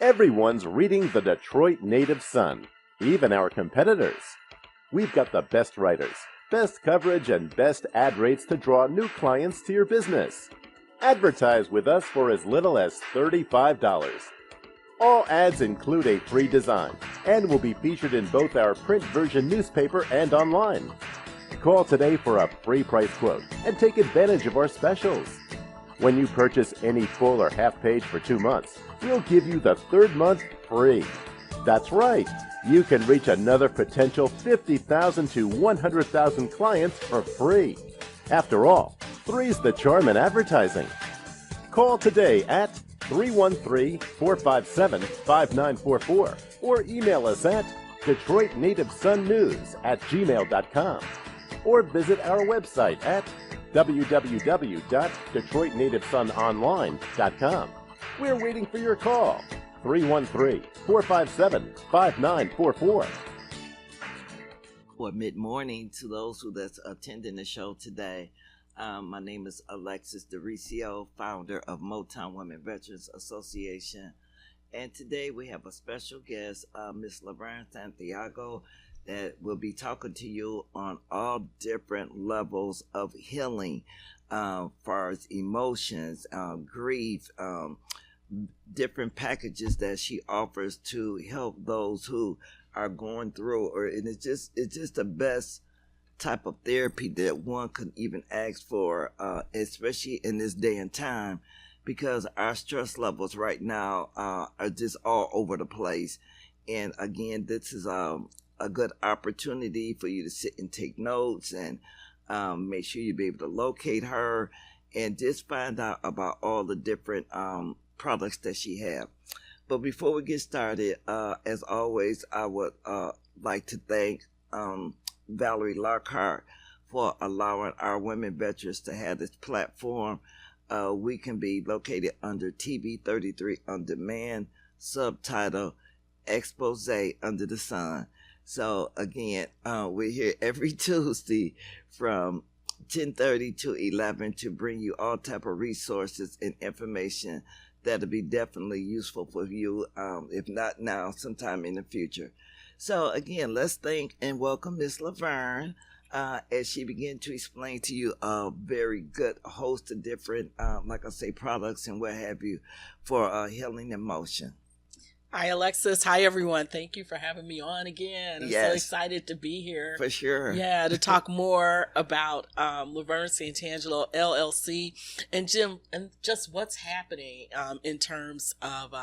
Everyone's reading the Detroit Native Sun, even our competitors. We've got the best writers, best coverage, and best ad rates to draw new clients to your business. Advertise with us for as little as $35. All ads include a free design and will be featured in both our print version newspaper and online. Call today for a free price quote and take advantage of our specials. When you purchase any full or half page for 2 months, we'll give you the third month free. That's right, you can reach another potential 50,000 to 100,000 clients for free. After all, three's the charm in advertising. Call today at 313-457-5944 or email us at DetroitNativeSunNews@gmail.com or visit our website at www.DetroitNativeSunOnline.com. We're waiting for your call. 313-457-5944. Or mid-morning to those that's attending the show today. My name is Alexis DeRicio, founder of Motown Women Veterans Association. And today we have a special guest, Miss Laverne Santiago, that will be talking to you on all different levels of healing, far as emotions, grief, different packages that she offers to help those who are going through, and it's just the best type of therapy that one could even ask for, especially in this day and time, because our stress levels right now are just all over the place. And again, this is a good opportunity for you to sit and take notes and make sure you be able to locate her and just find out about all the different products that she have. But before we get started, as always, I would like to thank Valerie Lockhart for allowing our women veterans to have this platform. We can be located under TV 33 On Demand, subtitle Expose Under the Sun. So again, we're here every Tuesday from 10:30 to 11 to bring you all type of resources and information that'll be definitely useful for you, if not now, sometime in the future. So again, let's thank and welcome Miss Laverne as she begin to explain to you a very good host of different, like I say, products and what have you for healing emotion. Hi, Alexis. Hi, everyone. Thank you for having me on again. I'm so excited to be here. For sure. Yeah, to talk more about Laverne Santangelo, LLC, and Jim, and just what's happening in terms of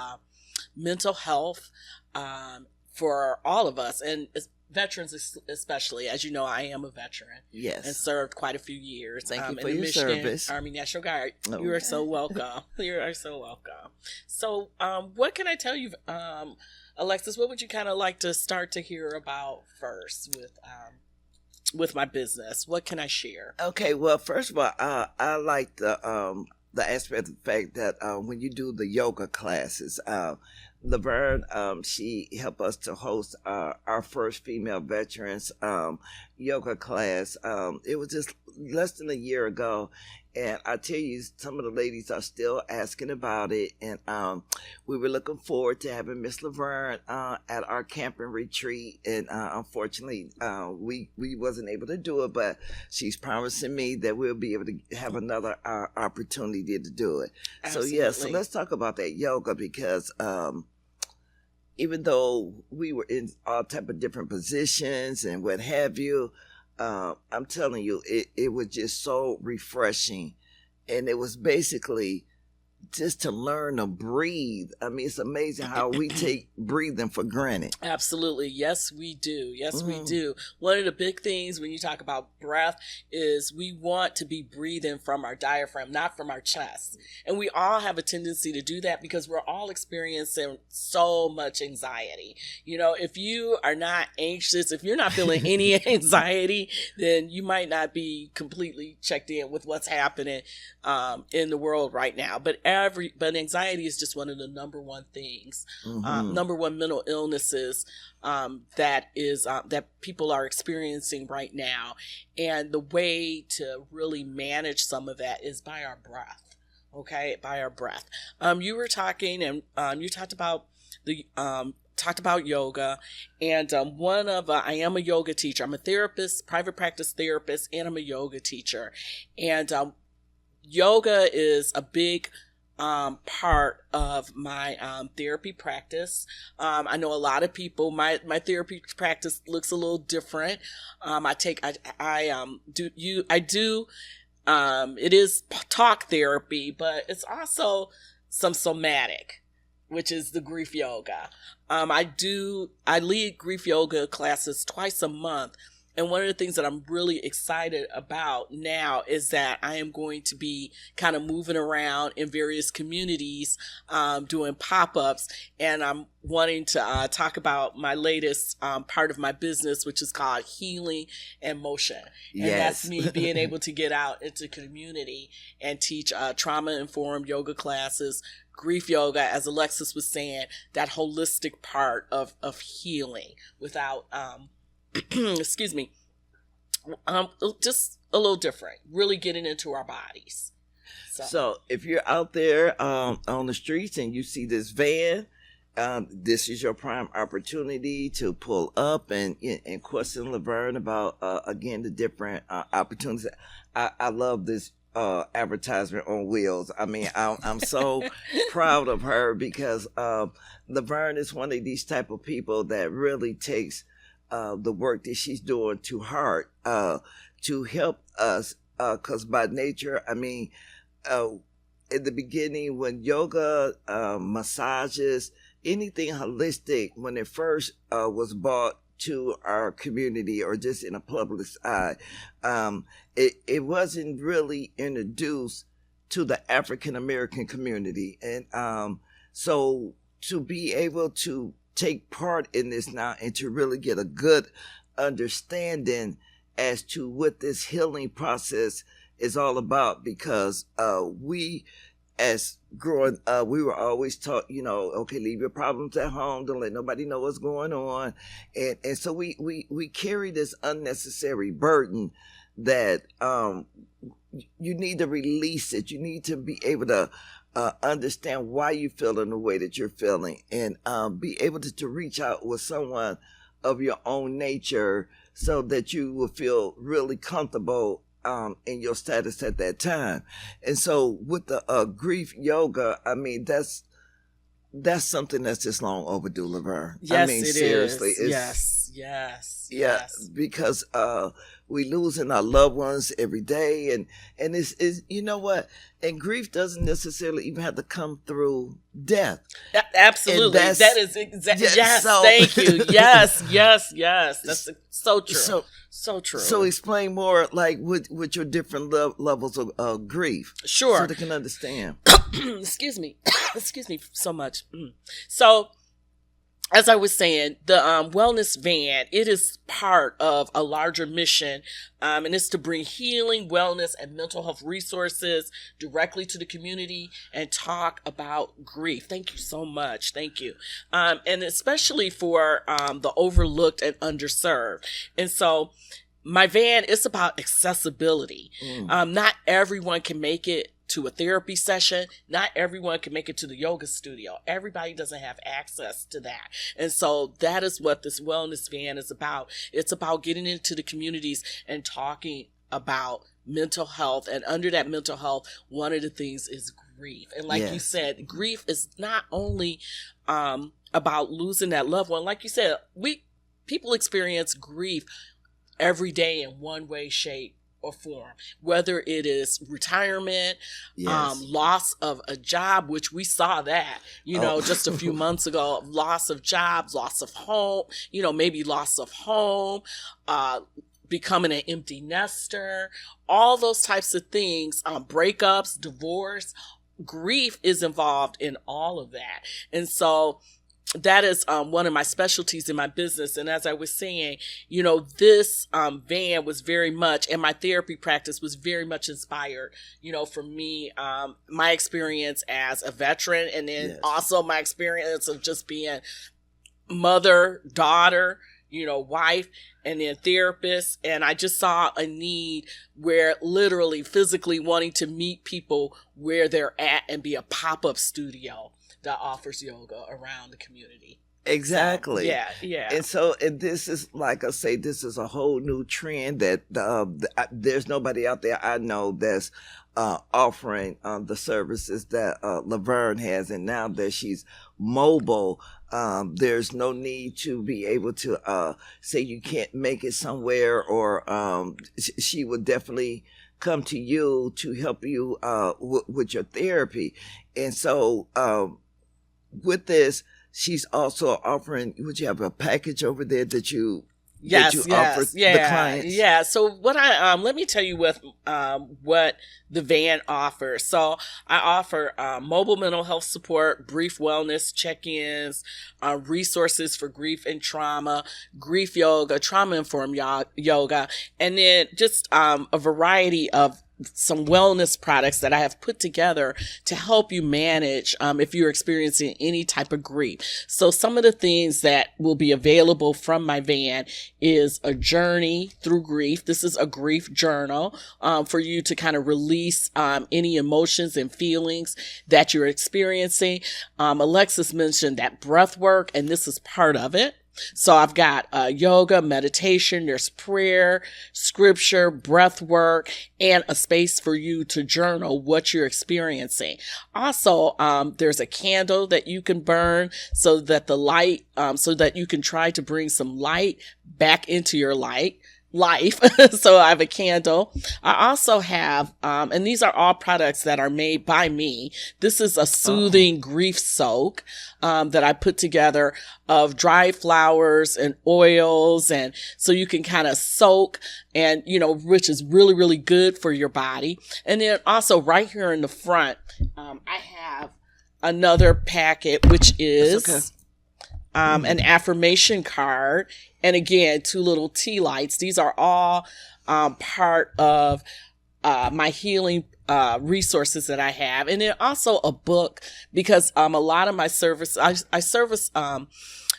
mental health for all of us, and veterans especially. As you know, I am a veteran. Yes. And served quite a few years. Thank you for in the your Michigan service. Army National Guard. Okay. You are so welcome. You are so welcome. So, what can I tell you, Alexis? What would you kind of like to start to hear about first with my business? What can I share? Okay. Well, first of all, I like the aspect of the fact that when you do the yoga classes, Laverne, she helped us to host our first female veterans yoga class. It was just less than a year ago, and I tell you, some of the ladies are still asking about it, and we were looking forward to having Miss Laverne at our camping retreat, and unfortunately, we wasn't able to do it, but she's promising me that we'll be able to have another opportunity to do it. Absolutely. So so let's talk about that yoga, because even though we were in all type of different positions and what have you, I'm telling you, it was just so refreshing. And it was basically just to learn to breathe. I mean, it's amazing how we take breathing for granted. Absolutely. Yes, we do. Yes, we do. One of the big things when you talk about breath is we want to be breathing from our diaphragm, not from our chest. And we all have a tendency to do that because we're all experiencing so much anxiety. You know, if you are not anxious, if you're not feeling any anxiety, then you might not be completely checked in with what's happening in the world right now. But anxiety is just one of the number one things, number one mental illnesses that people are experiencing right now. And the way to really manage some of that is by our breath. Okay, by our breath. You were talking, and you talked about yoga, and I am a yoga teacher. I'm a therapist, private practice therapist, and I'm a yoga teacher. And yoga is a big part of my therapy practice. I know a lot of people, my therapy practice looks a little different. It is talk therapy, but it's also some somatic, which is the grief yoga. I lead grief yoga classes twice a month. And one of the things that I'm really excited about now is that I am going to be kind of moving around in various communities, doing pop-ups, and I'm wanting to talk about my latest part of my business, which is called Healing and Motion. And that's me being able to get out into community and teach trauma-informed yoga classes, grief yoga, as Alexis was saying, that holistic part of healing without excuse me, just a little different, really getting into our bodies. So if you're out there on the streets and you see this van, this is your prime opportunity to pull up and question Laverne about, again, the different opportunities. I love this advertisement on wheels. I mean, I'm so proud of her because Laverne is one of these type of people that really takes the work that she's doing to heart to help us, because by nature, I mean, in the beginning when yoga, massages, anything holistic, when it first was brought to our community or just in a public eye, it wasn't really introduced to the African American community. And so to be able to take part in this now and to really get a good understanding as to what this healing process is all about, because we as growing up, we were always taught, okay, leave your problems at home, don't let nobody know what's going on. And so we carry this unnecessary burden that you need to release it. You need to be able to understand why you feel in the way that you're feeling, and be able to reach out with someone of your own nature so that you will feel really comfortable in your status at that time. And so with the grief yoga, I mean, that's something that's just long overdue, Laverne. Yes, I mean, it seriously, is. Yes. Because we losing our loved ones every day, and it's you know what? And grief doesn't necessarily even have to come through death. Absolutely, that is exactly. Yes, thank you. Yes. That's so true. So true. So explain more, like with your different levels of grief. Sure, so they can understand. Excuse me so much. So, as I was saying, the wellness van, it is part of a larger mission, and it's to bring healing, wellness, and mental health resources directly to the community and talk about grief. Thank you so much. Thank you. And especially for the overlooked and underserved. And so my van is about accessibility. Not everyone can make it to a therapy session. Not everyone can make it to the yoga studio. Everybody doesn't have access to that. And so that is what this wellness van is about. It's about getting into the communities and talking about mental health. And under that mental health, one of the things is grief. And like you said, grief is not only about losing that loved one. Like you said, people experience grief every day in one way, shape, or form, whether it is retirement, loss of a job, which we saw that, just a few months ago, loss of jobs, loss of home, maybe loss of home, becoming an empty nester, all those types of things, breakups, divorce, grief is involved in all of that. And so that is one of my specialties in my business. And as I was saying, this van was very much, and my therapy practice was very much inspired, for me, my experience as a veteran, and then also my experience of just being mother, daughter, wife and then therapist. And I just saw a need where literally physically wanting to meet people where they're at and be a pop-up studio that offers yoga around the community. Exactly. So, yeah. And this is, like I say, this is a whole new trend that there's nobody out there I know that's offering the services that Laverne has. And now that she's mobile, there's no need to be able to say you can't make it somewhere, or she would definitely come to you to help you with your therapy. And so with this, she's also offering, would you have a package over there that you offer the clients? Yeah. So what let me tell you what the van offers. So I offer mobile mental health support, brief wellness check-ins, resources for grief and trauma, grief yoga, trauma-informed yoga, and then just a variety of some wellness products that I have put together to help you manage if you're experiencing any type of grief. So some of the things that will be available from my van is a journey through grief. This is a grief journal for you to kind of release any emotions and feelings that you're experiencing. Alexis mentioned that breath work, and this is part of it. So I've got yoga, meditation, there's prayer, scripture, breath work, and a space for you to journal what you're experiencing. Also, there's a candle that you can burn so that the light, so that you can try to bring some light back into your life. So I have a candle. I also have, and these are all products that are made by me. This is a soothing grief soak, that I put together of dried flowers and oils. And so you can kind of soak and, which is really, really good for your body. And then also right here in the front, I have another packet, which is an affirmation card. And again, 2 little tea lights. These are all part of my healing resources that I have. And then also a book, because a lot of my service, I service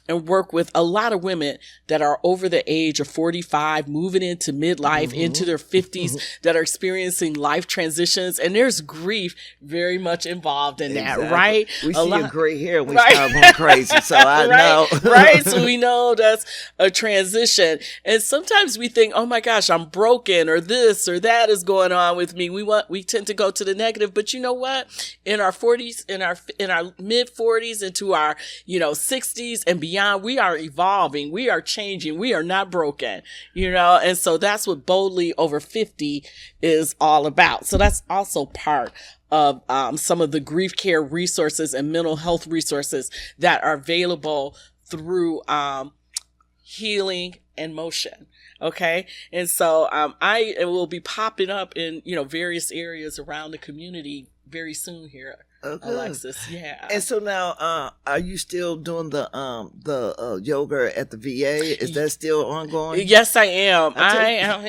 and work with a lot of women that are over the age of 45, moving into midlife, into their 50s, that are experiencing life transitions. And there's grief very much involved in that, right? We see your gray hair when we start going crazy, so I know. Right? So we know that's a transition. And sometimes we think, oh my gosh, I'm broken, or this or that is going on with me. We tend to go to the negative, but you know what? In our 40s, in our mid 40s into our, 60s and beyond, we are evolving, we are changing, we are not broken, and so that's what Boldly Over 50 is all about. So that's also part of some of the grief care resources and mental health resources that are available through Healing in Motion. Okay. And so I will be popping up in various areas around the community very soon here. Okay. Alexis, yeah. And so now, are you still doing the yoga at the VA? Is that still ongoing? Yes, I am. I am.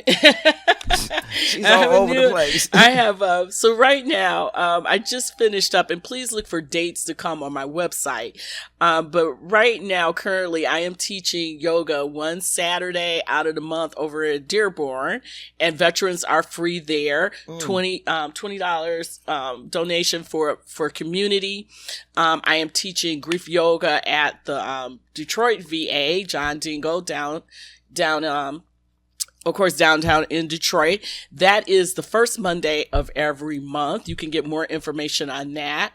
She's all over the place. I have. So right now, I just finished up, and please look for dates to come on my website. But right now, currently, I am teaching yoga one Saturday out of the month over at Dearborn, and veterans are free there. $20 donation for community. I am teaching grief yoga at the Detroit VA, John Dingle, down of course, downtown in Detroit. That is the first Monday of every month. You can get more information on that,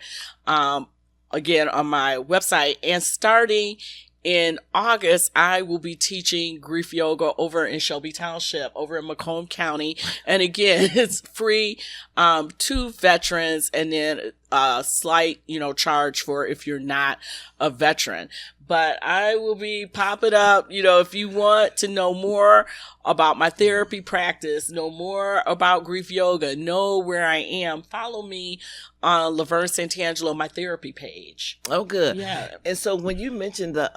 again, on my website. And starting in August, I will be teaching grief yoga over in Shelby Township, over in Macomb County. And again, it's free to veterans, and then a slight, charge for if you're not a veteran. But I will be popping up, if you want to know more about my therapy practice, know more about grief yoga, know where I am, follow me on Laverne Santangelo, my therapy page. Oh, good. Yeah. And so when you mentioned the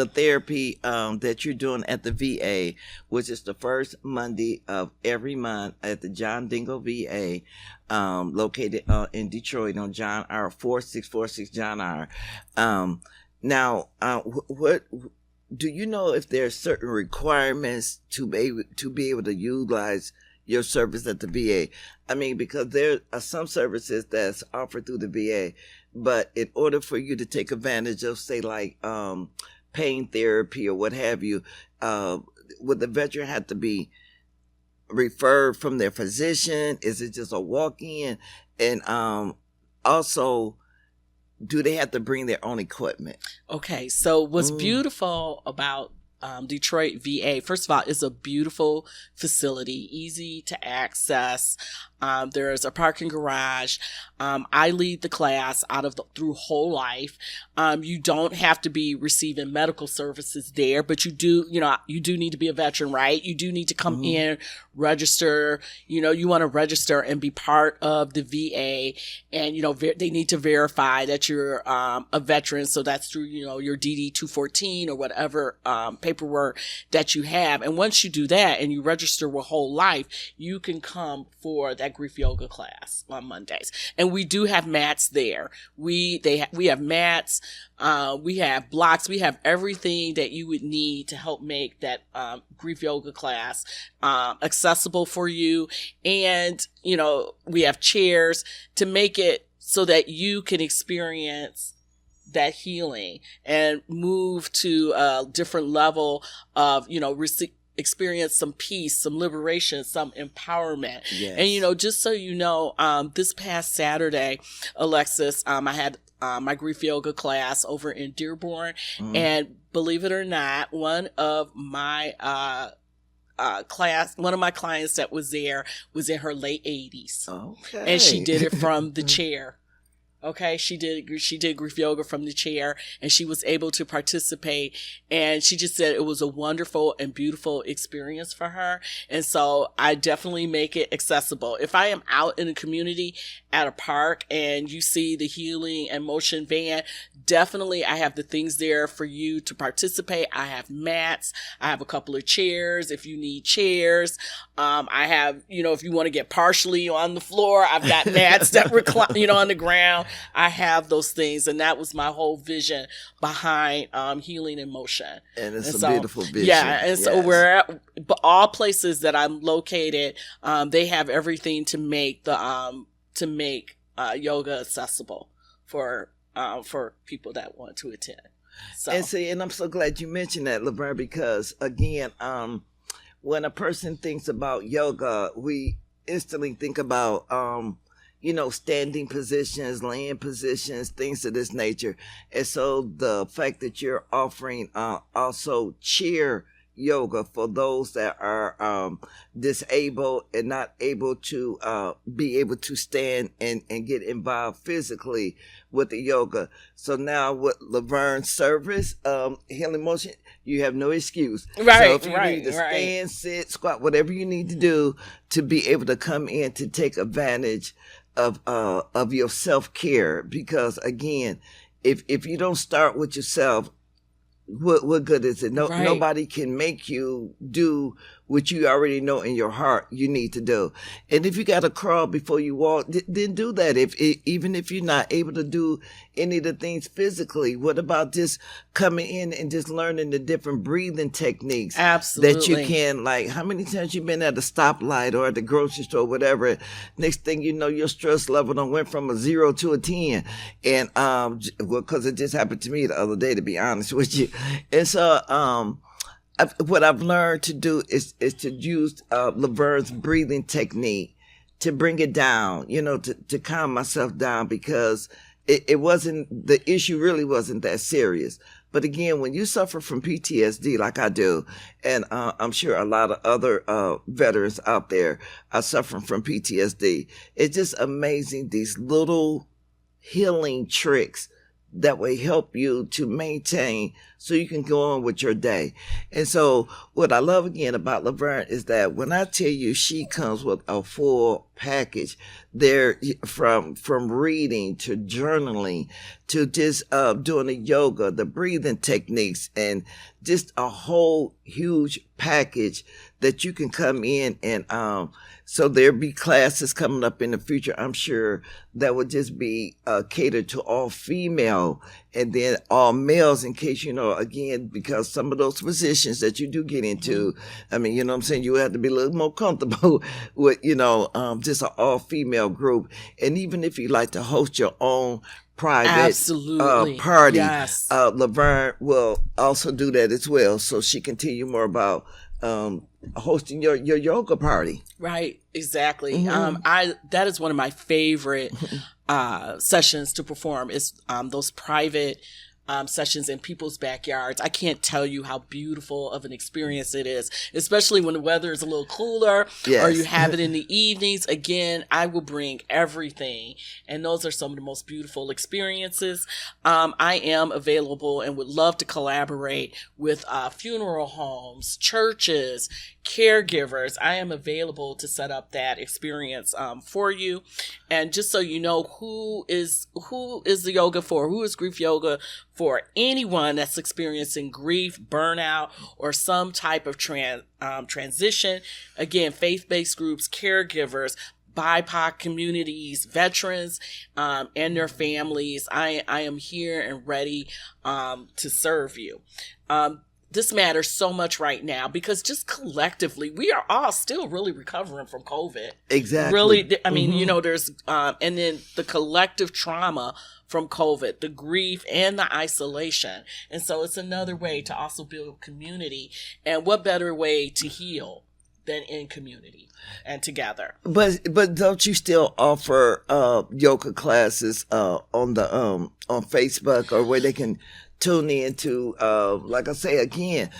therapy that you're doing at the VA, which is the first Monday of every month at the John Dingle VA, located in Detroit on John R. 4646 John R. Now, what do you know if there are certain requirements to be able to utilize your service at the VA? I mean, because there are some services that's offered through the VA, but in order for you to take advantage of, say, like pain therapy or what have you, would the veteran have to be referred from their physician? Is it just a walk-in? And also, do they have to bring their own equipment? Okay, so what's beautiful about Detroit VA, first of all, it's a beautiful facility, easy to access. There's a parking garage. I lead the class through whole life. You don't have to be receiving medical services there, but you do need to be a veteran, right? You do need to come in, register. You want to register and be part of the VA, and they need to verify that you're a veteran. So that's through your DD 214 or whatever paperwork that you have. And once you do that and you register with Whole Life, you can come for that grief yoga class on Mondays. And we do have mats there. We have mats, we have blocks, we have everything that you would need to help make that grief yoga class accessible for you. And we have chairs to make it so that you can experience that healing and move to a different level of experience some peace, some liberation, some empowerment. Yes. And just so you know, this past Saturday, Alexis, I had my grief yoga class over in Dearborn, and believe it or not, one of my clients that was there was in her late 80s. Okay. And she did it from the chair. Okay, she did grief yoga from the chair, and she was able to participate, and she just said it was a wonderful and beautiful experience for her. And so I definitely make it accessible. If I am out in the community at a park and you see the healing and motion van, definitely I have the things there for you to participate. I have mats, I have a couple of chairs if you need chairs. I have, if you want to get partially on the floor, I've got mats that recline, on the ground. I have those things, and that was my whole vision behind Healing in Motion. And it's a beautiful vision. Yeah, and so all places that I'm located, they have everything to make yoga accessible for people that want to attend. So. And I'm so glad you mentioned that, Laverne, because again, when a person thinks about yoga, we instantly think about standing positions, laying positions, things of this nature. And so the fact that you're offering also chair yoga for those that are disabled and not able to be able to stand and get involved physically with the yoga. So now with Laverne's service, Healing Motion, you have no excuse. Right, so if you need to stand, sit, squat, whatever you need to do to be able to come in to take advantage of your self-care, because again, if you don't start with yourself, what good is it? Nobody can make you do what you already know in your heart you need to do. And if you got to crawl before you walk, then do that. Even if you're not able to do any of the things physically, what about just coming in and just learning the different breathing techniques? Absolutely. That you can, like, how many times you been at a stoplight or at the grocery store, whatever, next thing you know, your stress level done went from a 0 to a 10. And, cause it just happened to me the other day, to be honest with you. And so, what I've learned to do is to use Laverne's breathing technique to bring it down, to calm myself down, because it wasn't, the issue really wasn't that serious. But again, when you suffer from PTSD like I do, and I'm sure a lot of other veterans out there are suffering from PTSD, it's just amazing, these little healing tricks that will help you to maintain so you can go on with your day. And so what I love again about Laverne is that when I tell you she comes with a full package there, from reading to journaling to just doing the yoga, the breathing techniques, and just a whole huge package that you can come in and so there'll be classes coming up in the future, I'm sure, that will just be catered to all female and then all males in case, again, because some of those positions that you do get into, I mean, you know what I'm saying, you have to be a little more comfortable with, just an all female group. And even if you like to host your own private party, yes. Laverne will also do that as well. So she can tell you more about hosting your yoga party. Right, exactly. That is one of my favorite sessions to perform is those private sessions in people's backyards. I can't tell you how beautiful of an experience it is, especially when the weather is a little cooler or you have it in the evenings. Again, I will bring everything, and those are some of the most beautiful experiences. I am available and would love to collaborate with funeral homes, churches, caregivers. I am available to set up that experience for you. And just so you know, who is the yoga for? Who is grief yoga for? Anyone that's experiencing grief, burnout, or some type of transition. Again, faith-based groups, caregivers, BIPOC communities, veterans, and their families. I am here and ready to serve you. This matters so much right now because just collectively, we are all still really recovering from COVID. Exactly. Really, I mean, there's, and then the collective trauma from COVID, the grief and the isolation. And so it's another way to also build community. And what better way to heal than in community and together? But don't you still offer yoga classes on Facebook or where they can tune in to, like I say again,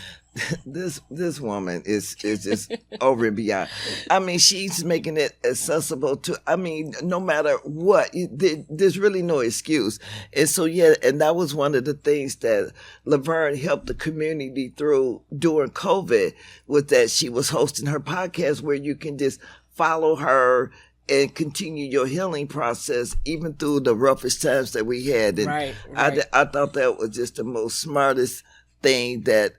this woman is just over and beyond. I mean, she's making it accessible to, I mean, no matter what, there's really no excuse. And so, and that was one of the things that Laverne helped the community through during COVID, was that she was hosting her podcast where you can just follow her and continue your healing process even through the roughest times that we had. And right. I thought that was just the most smartest thing that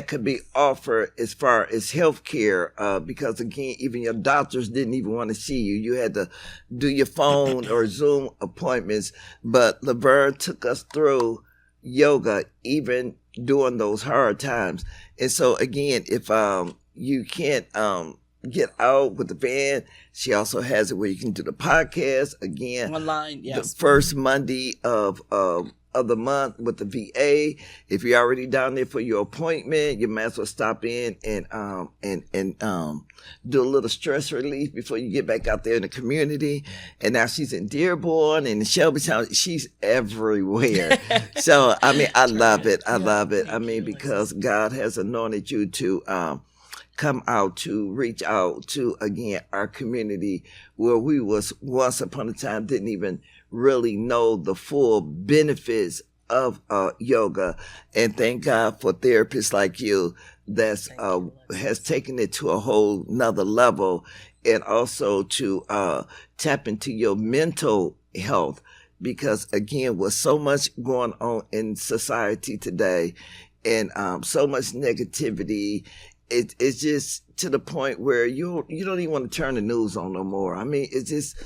could be offered as far as healthcare, because again, even your doctors didn't even want to see you. You had to do your phone or Zoom appointments. But Laverne took us through yoga even during those hard times. And so again, if you can't get out with the van, she also has it where you can do the podcast again online. Yes, the first Monday of the month with the VA. If you're already down there for your appointment, you might as well stop in and do a little stress relief before you get back out there in the community. And now she's in Dearborn and in Shelbytown. She's everywhere. So I mean, I love it. I love it. I mean, because God has anointed you to come out, to reach out to, again, our community where we was once upon a time didn't even really know the full benefits of yoga. And thank God for therapists like you that's has taken it to a whole nother level, and also to tap into your mental health, because again, with so much going on in society today and so much negativity, it's just to the point where you don't even want to turn the news on no more. I mean, it's just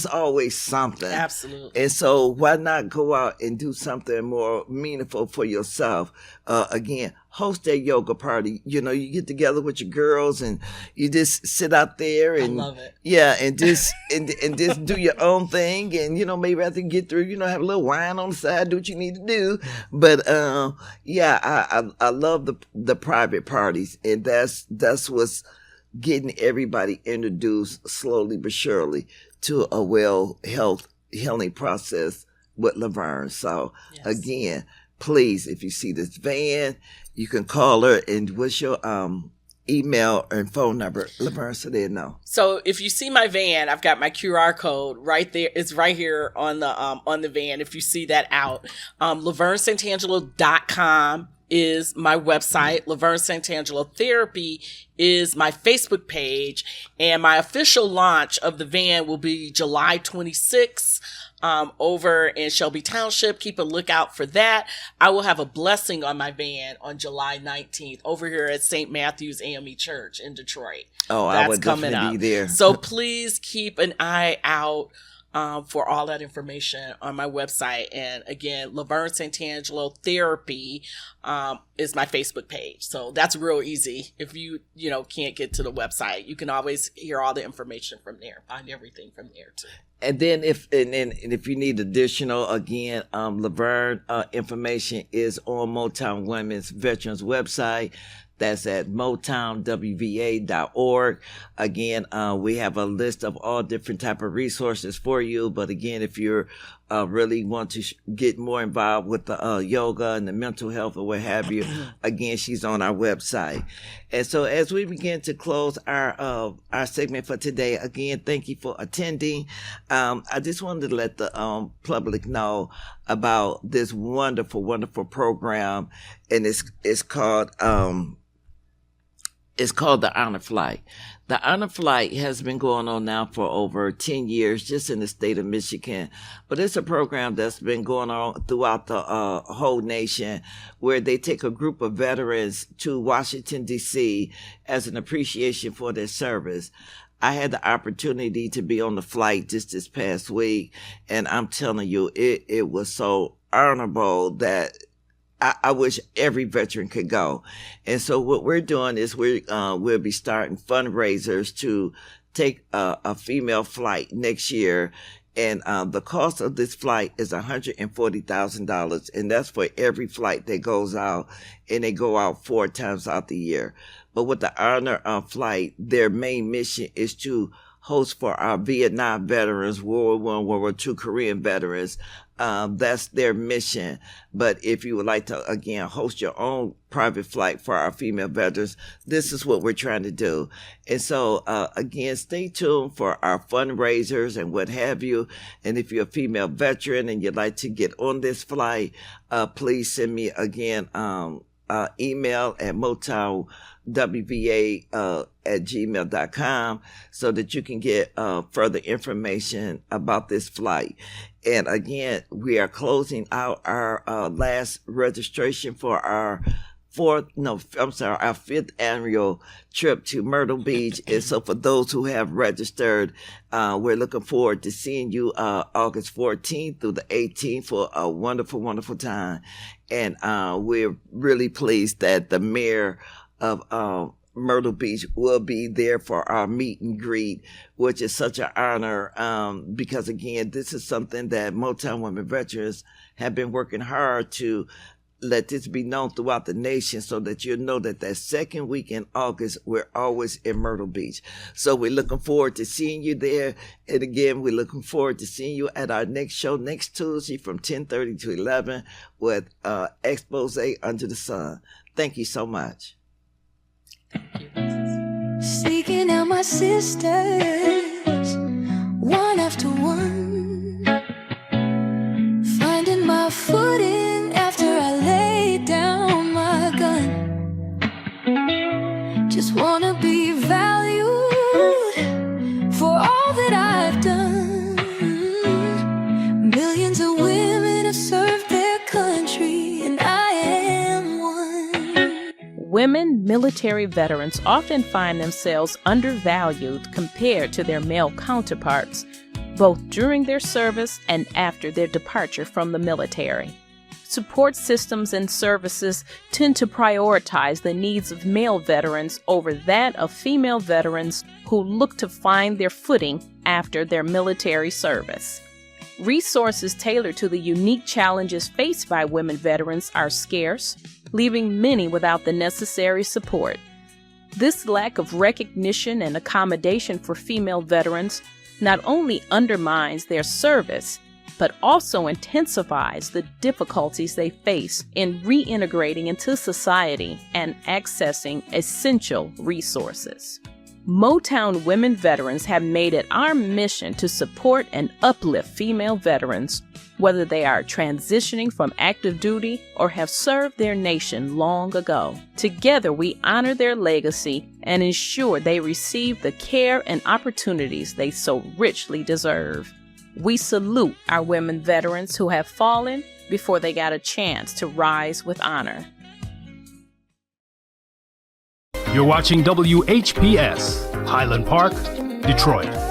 always something. Absolutely. And so why not go out and do something more meaningful for yourself? Again, host that yoga party. You get together with your girls and you just sit out there and I love it. Yeah, and just and just do your own thing, and maybe after you get through, have a little wine on the side, do what you need to do. But I love the private parties, and that's what's getting everybody introduced slowly but surely to a health healing process with Laverne. So again, please, if you see this van, you can call her. And what's your email and phone number, Laverne, so they know? So if you see my van, I've got my QR code right there. It's right here on the van. If you see that out, LaverneSantangelo.com is my website. Laverne Santangelo Therapy is my Facebook page, and my official launch of the van will be July 26th. over in Shelby Township. Keep a lookout for that. I will have a blessing on my van on July 19th over here at St. Matthew's AME Church in Detroit. Oh, that's I would coming definitely up. be there. So please keep an eye out for all that information on my website. And again, Laverne Santangelo Therapy is my Facebook page. So that's real easy. If you can't get to the website, you can always hear all the information from there, find everything from there too. And then if you need additional, again, Laverne information is on Motown Women's Veterans website. That's at motownwva.org. Again, we have a list of all different type of resources for you. But again, if you're really want to get more involved with the yoga and the mental health or what have you, again, she's on our website. And so as we begin to close our segment for today, again, thank you for attending. I just wanted to let the public know about this wonderful, wonderful program, and it's called the Honor Flight. The Honor Flight has been going on now for over 10 years just in the state of Michigan. But it's a program that's been going on throughout the whole nation, where they take a group of veterans to Washington, D.C. as an appreciation for their service. I had the opportunity to be on the flight just this past week, and I'm telling you, it was so honorable that I wish every veteran could go. And so what we're doing is we'll be starting fundraisers to take a female flight next year. And the cost of this flight is $140,000. And that's for every flight that goes out. And they go out 4 times out the year. But with the Honor Flight, their main mission is to host for our Vietnam veterans, World War I, World War II, Korean veterans. That's their mission. But if you would like to, again, host your own private flight for our female veterans, this is what we're trying to do. And so, again, stay tuned for our fundraisers and what have you. And if you're a female veteran and you'd like to get on this flight, please send me, again, email at motownwva@gmail.com so that you can get further information about this flight. And again, we are closing out our last registration for our 5th annual trip to Myrtle Beach. And so for those who have registered, we're looking forward to seeing you August 14th through the 18th for a wonderful, wonderful time. And we're really pleased that the mayor of Myrtle Beach will be there for our meet and greet, which is such an honor because, again, this is something that Motown Women Veterans have been working hard to let this be known throughout the nation so that you know that second week in August, we're always in Myrtle Beach. So we're looking forward to seeing you there. And again, we're looking forward to seeing you at our next show next Tuesday from 10:30 to 11 with Expose Under the Sun. Thank you so much. Seeking out my sisters, one after one, finding my footing after I lay down my gun. Just wanna be valued for all that I've done. Millions of women have served their country, and I am one. Women military veterans often find themselves undervalued compared to their male counterparts, both during their service and after their departure from the military. Support systems and services tend to prioritize the needs of male veterans over that of female veterans who look to find their footing after their military service. Resources tailored to the unique challenges faced by women veterans are scarce, leaving many without the necessary support. This lack of recognition and accommodation for female veterans not only undermines their service, but also intensifies the difficulties they face in reintegrating into society and accessing essential resources. Motown Women Veterans have made it our mission to support and uplift female veterans, whether they are transitioning from active duty or have served their nation long ago. Together, we honor their legacy and ensure they receive the care and opportunities they so richly deserve. We salute our women veterans who have fallen before they got a chance to rise with honor. You're watching WHPS, Highland Park, Detroit.